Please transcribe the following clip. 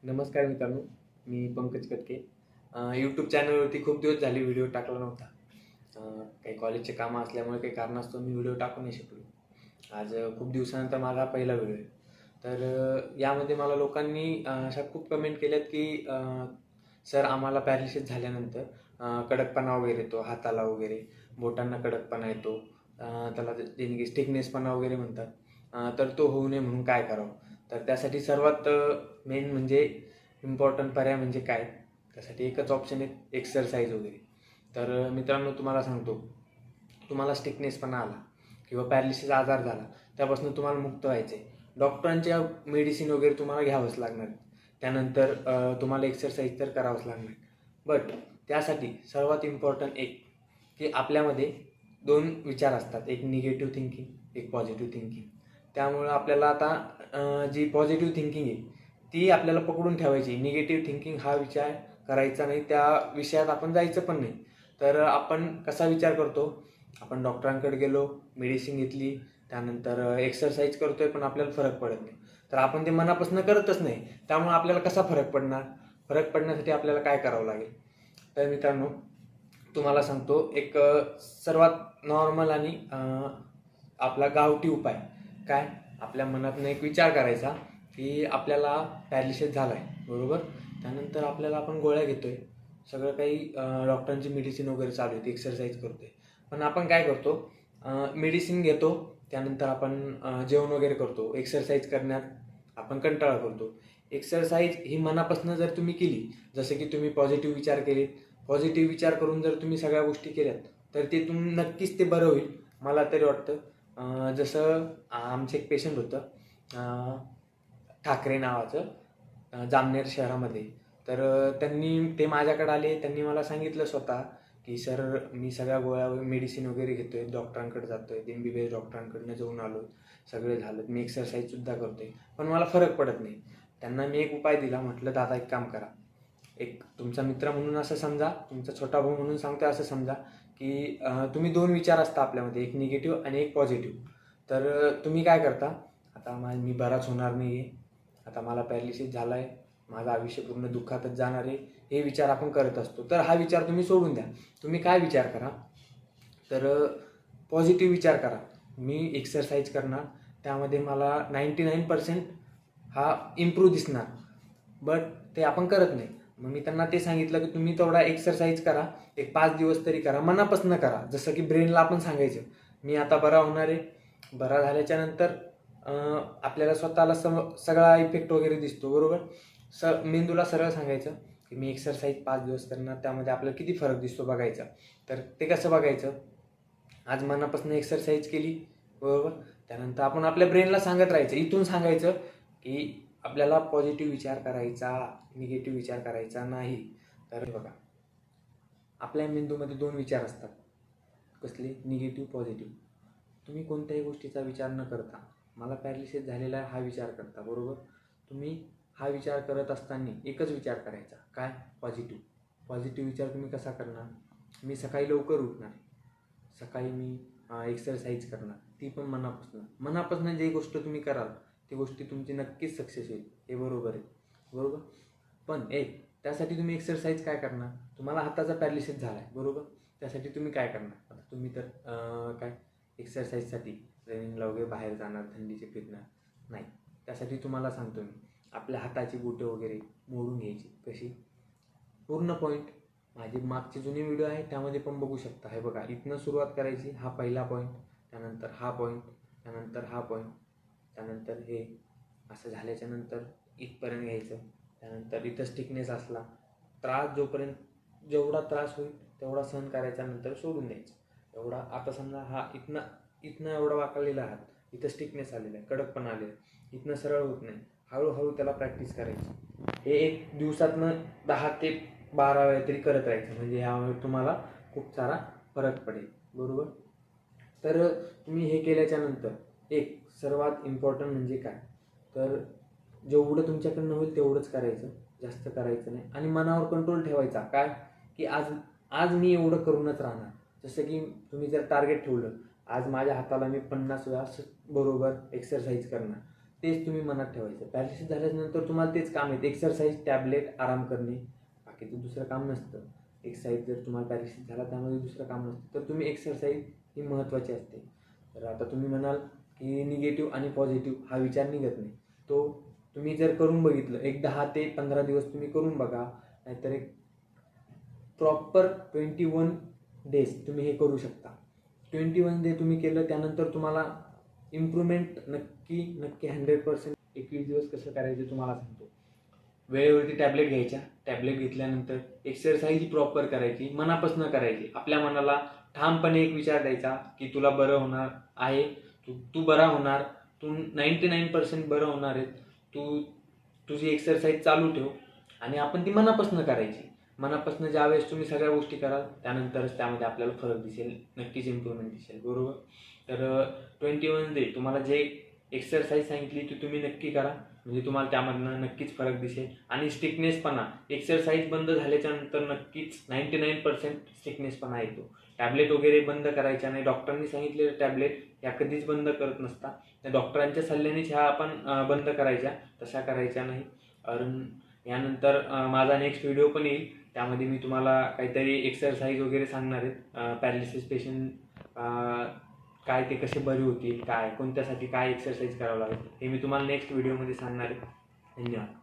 नमस्कार मित्रांनो, मी पंकज कटके. यूट्यूब चॅनलवरती खूप दिवस झाले व्हिडिओ टाकला नव्हता. काही कॉलेजचे कामं असल्यामुळे काही कारणास्तव मी व्हिडिओ टाकू नाही शकलो. आज खूप दिवसानंतर माझा पहिला व्हिडिओ आहे. तर यामध्ये मला लोकांनी अशा खूप कमेंट केल्यात की सर आम्हाला पॅरालिसिस झाल्यानंतर कडकपणा वगैरे येतो हाताला वगैरे, बोटांना कडकपणा येतो, त्याला जेणे की स्टिकनेसपणा वगैरे म्हणतात. तर तो होऊ नये म्हणून काय करावं? तर त्यासाठी सर्वात मेन म्हणजे इम्पॉर्टंट पर्याय म्हणजे काय? त्यासाठी एकच ऑप्शन आहे, एक्सरसाइज वगैरे. तर मित्रांनो तुम्हाला सांगतो, तुम्हाला स्टिकनेसपणा आला किंवा पॅरालिसिस आजार झाला, त्यापासून तुम्हाला मुक्त व्हायचं आहे. डॉक्टरांच्या मेडिसिन वगैरे तुम्हाला घ्यावंच लागणार. त्यानंतर तुम्हाला एक्सरसाइज तर करावंच लागणार. बट त्यासाठी सर्वात इम्पॉर्टंट एक, की आपल्यामध्ये 2 विचार असतात. एक निगेटिव्ह थिंकिंग, एक पॉझिटिव्ह थिंकिंग. त्यामुळं आपल्याला आता जी पॉझिटिव्ह थिंकिंग आहे ती आपल्याला पकडून ठेवायची. निगेटिव्ह थिंकिंग हा विचार करायचा नाही, त्या विषयात आपण जायचं पण नाही. तर आपण कसा विचार करतो, आपण डॉक्टरांकडे गेलो, मेडिसिन घेतली, त्यानंतर एक्सरसाइज करतोय पण आपल्याला फरक पडत नाही. तर आपण ते मनापासून करतच नाही. त्यामुळे आपल्याला कसा फरक पडणार? फरक पडण्यासाठी आपल्याला काय करावं लागेल? तर मित्रांनो तुम्हाला सांगतो एक सर्वात नॉर्मल आणि आपला गावठी उपाय काय? आपल्या मनातनं एक विचार करायचा की आपल्याला पॅरालिसिस झाला आहे, बरोबर? त्यानंतर आपण गोळ्या घेतोय, सगळं काही डॉक्टरांची मेडिसिन वगैरे चालू आहे, एक्सरसाइज करतोय. पण आपण काय करतो, मेडिसिन घेतो, त्यानंतर आपण जेवण वगैरे करतो, एक्सरसाइज करण्यात आपण कंटाळा करतो. एक्सरसाइज ही मनापासून जर तुम्ही केली, जसं की तुम्ही पॉझिटिव्ह विचार केले, पॉझिटिव्ह विचार करून जर तुम्ही सगळ्या गोष्टी केल्यात, तर ते नक्कीच ते बरं होईल. मला तरी वाटतं. जसं आमचं एक पेशंट होतं ठाकरे नावाचं, जामनेर शहरामध्ये. तर ते माझ्याकडे आले. त्यांनी मला सांगितलं स्वतः की सर मी सगळ्या गोळ्या मेडिसिन वगैरे घेतोय, डॉक्टरांकडे जातोय, MBBS डॉक्टरांकडनं जाऊन आलो, सगळे झालं, मी एक्सरसाइजसुद्धा करतोय, पण मला फरक पडत नाही. त्यांना मी एक उपाय दिला. म्हटलं दादा एक काम करा, एक तुमचा मित्र म्हणून असं समजा, तुमचा छोटा भाऊ म्हणून सांगतोय असं समजा की तुम्ही 2 विचार असता आपल्यामध्ये, एक निगेटिव्ह आणि एक पॉझिटिव्ह. तर तुम्ही काय करता, आता मी बराच होणार नाही आहे, आता मला पॅरालिसिस झाला आहे, माझं आयुष्य पूर्ण दुःखातच जाणार आहे, हे विचार आपण करत असतो. तर हा विचार तुम्ही सोडून द्या. तुम्ही काय विचार करा, तर पॉझिटिव्ह विचार करा. मी एक्सरसाइज करणार, त्यामध्ये मला 99% हा इम्प्रूव्ह दिसणार. बट ते आपण करत नाही. मग मी त्यांना ते सांगितलं की तुम्ही तेवढा एक्सरसाइज करा, एक 5 दिवस तरी करा, मनापासून करा. जसं की ब्रेनला आपण सांगायचं मी आता बरा होणार आहे. बरा झाल्याच्या नंतर आपल्याला स्वतःला सगळा इफेक्ट वगैरे दिसतो, बरोबर? मेंदूला सरळ सांगायचं की मी एक्सरसाइज 5 दिवस करणार, त्यामध्ये आपल्याला किती फरक दिसतो बघायचा. तर ते कसं बघायचं, आज मनापासून एक्सरसाइज केली, बरोबर? त्यानंतर आपण आपल्या ब्रेनला सांगत राहायचं, इथून सांगायचं की आपल्याला पॉझिटिव्ह विचार करायचा, निगेटिव्ह विचार करायचा नाही. तर बघा, आपल्या मेंदूमध्ये 2 विचार असतात. कसले? Negative, positive. तुम्ही कोणत्याही गोष्टीचा विचार न करता मला पॅरालिसिस झालेला आहे हा विचार करता, बरोबर? तुम्ही हा विचार करत असताना एकच विचार करायचा, काय? पॉझिटिव्ह. पॉझिटिव्ह विचार तुम्ही कसा करणार? मी सकाळी लवकर उठणार, सकाळी मी एक्सरसाइज करणार, ती पण मनापासून जी गोष्ट तुम्ही कराल ती गोष्टी तुमची नक्कीच सक्सेस होईल. हे बरोबर आहे, बरोबर? पण त्यासाठी तुम्ही एक्सरसाइज काय करणार? तुम्हाला हाताचा पॅरालिसिस झाला आहे, बरोबर? त्यासाठी तुम्ही काय करणार? आता तुम्ही तर काय एक्सरसाइजसाठी रनिंगला वगैरे बाहेर जाणार, थंडीचे फिरणार नाही. त्यासाठी तुम्हाला सांगतो मी, आपल्या हाताची बोटं वगैरे मोडून घ्यायची. कशी? पूर्ण पॉईंट. माझी मागची जुनी व्हिडिओ आहे त्यामध्ये पण बघू शकता. हे बघा, इथनं सुरुवात करायची, हा पहिला पॉईंट, त्यानंतर हा पॉईंट, त्यानंतर हा पॉईंट, त्यानंतर हे असं झाल्याच्या नंतर इथपर्यंत घ्यायचं. त्यानंतर इथं स्टिकनेस असला, जेवढा त्रास होईल तेवढा सहन करायचा, नंतर सोडून द्यायचं. एवढा आता समजा हा इथनं एवढा वाकलेला हात, इथं स्टिकनेस आलेला आहे, कडकपण आलेलं आहे, इथनं सरळ होत नाही. हळूहळू त्याला प्रॅक्टिस करायची. हे एक दिवसातनं 10 ते 12 वेळा तरी करत राहायचं, म्हणजे यामुळे तुम्हाला खूप सारा फरक पडेल, बरोबर? तर तुम्ही हे केल्याच्या नंतर एक सर्वात इम्पॉर्टंट म्हणजे काय, तर जेवढं तुमच्याकडनं होईल तेवढंच करायचं, जास्त करायचं नाही. आणि मनावर कंट्रोल ठेवायचा, काय की आज मी एवढं करूनच राहणार. जसं की तुम्ही जर टार्गेट ठेवलं, आज माझ्या हाताला मी 50 वेळा बरोबर एक्सरसाइज करणार, तेच तुम्ही मनात ठेवायचं. पॅरालिसिस झाल्यानंतर तुम्हाला तेच काम आहे, एक्सरसाइज, टॅबलेट, आराम करणे, बाकीचं दुसरं काम नसतं. एक्सरसाइज जर तुम्हाला पॅरालिसिस झाला त्यामध्ये दुसरं काम नसतं, तर तुम्ही एक्सरसाइज ही महत्त्वाची असते. तर आता तुम्ही म्हणाल की निगेटिव्ह आणि पॉझिटिव्ह हा विचार निघत नाही. तो तुम्ही जर करून बघितलं, एक 10 ते 15 दिवस तुम्ही करून बघा, नाहीतर एक प्रॉपर 21 डेज तुम्ही हे करू शकता. 21 डे तुम्ही केलं त्यानंतर तुम्हाला इम्प्रूव्हमेंट नक्की 100%. 21 दिवस कसं करायचं तुम्हाला सांगतो. वेळेवरती टॅबलेट घ्यायच्या, टॅबलेट घेतल्यानंतर एक्सरसाइज ही प्रॉपर करायची, मनापासून करायची. आपल्या मनाला ठामपणे एक विचार द्यायचा की तुला बरं होणार आहे, तू बरा होणार, तू 99% बरं होणार आहे, तू तुझी एक्सरसाइज चालू ठेव. आणि आपण ती मनापासून करायची. मनापासून ज्यावेळेस तुम्ही सगळ्या गोष्टी कराल त्यानंतरच त्यामध्ये आपल्याला फरक दिसेल, नक्कीच इम्प्रूव्हमेंट दिसेल, बरोबर. तर 21 डे तुम्हाला जे एक्सरसाइज सांगितली ती तुम्ही नक्की करा, म्हणजे तुम्हाला त्यामधनं नक्कीच फरक दिसेल. आणि स्टिकनेसपणा, एक्सरसाइज बंद झाल्याच्या नंतर नक्कीच 99% स्टिकनेसपणा येतो. टॅबलेट वगैरे बंद करायच्या नाही. डॉक्टरांनी सांगितलेलं टॅबलेट ह्या कधीच बंद करत नसता. त्या डॉक्टरांच्या सल्ल्यानेच ह्या आपण बंद करायच्या, तशा करायच्या नाही. कारण यानंतर माझा नेक्स्ट व्हिडिओ पण येईल, त्यामध्ये मी तुम्हाला काहीतरी एक्सरसाइज वगैरे सांगणार आहेत. पॅरालिसिस पेशंट काय ते कसे बरे होतील, काय कोणत्यासाठी काय एक्सरसाइज करावं लागेल हे मी तुम्हाला नेक्स्ट व्हिडिओमध्ये सांगणार आहे. धन्यवाद.